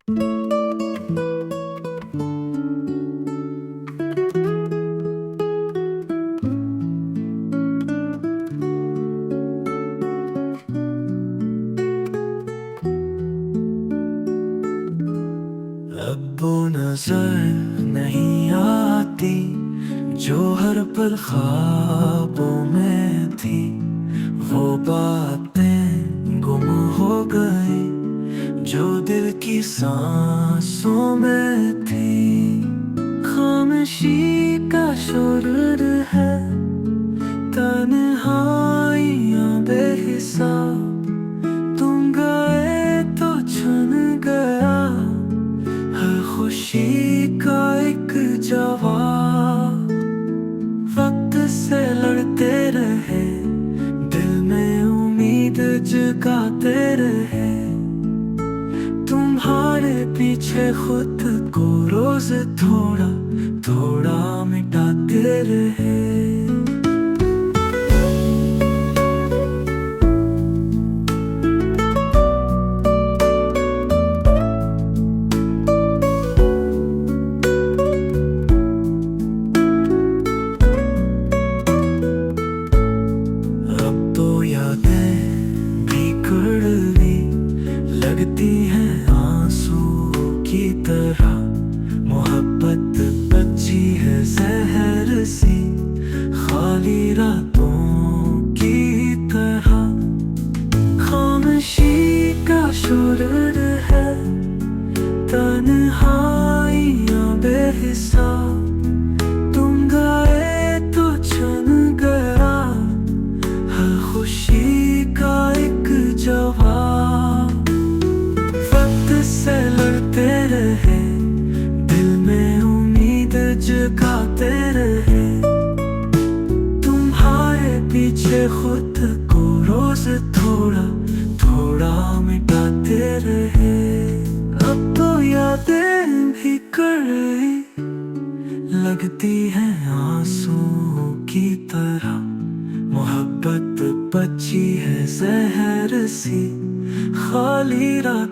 अब वो नजर नहीं आती जो हर पल ख्वाबों में थी। वो बातें गुम हो गई जो दिल की सांसों में थी। खामोशी का शोर है, तन्हाइयां बेहिसाब। तुम गए तो छन गया हर खुशी का एक जवाब। वक्त से लड़ते रहे, दिल में उम्मीद जगाते रहे। तुम्हारे पीछे खुद को रोज थोड़ा थोड़ा मिटाते रहे। अब तो यादें भी कड़वी लगती हैं आंसू की तरह। मोहब्बत बची है जहर सी, खाली रातों की तरह। खामोशी का शोर है, तन्हाइयां बेहिसाब। तुम गए तो छन गया हर खुशी का एक जवाब। वक्त से लड़ते रहे, दिल में उम्मीद जगाते रहे। तुम्हारे पीछे खुद को रोज थोड़ा थोड़ा मिटाते रहे। अब तो यादें भी कड़वी लगती हैं आंसू की तरह। मोहब्बत बची है जहर सी, खाली रात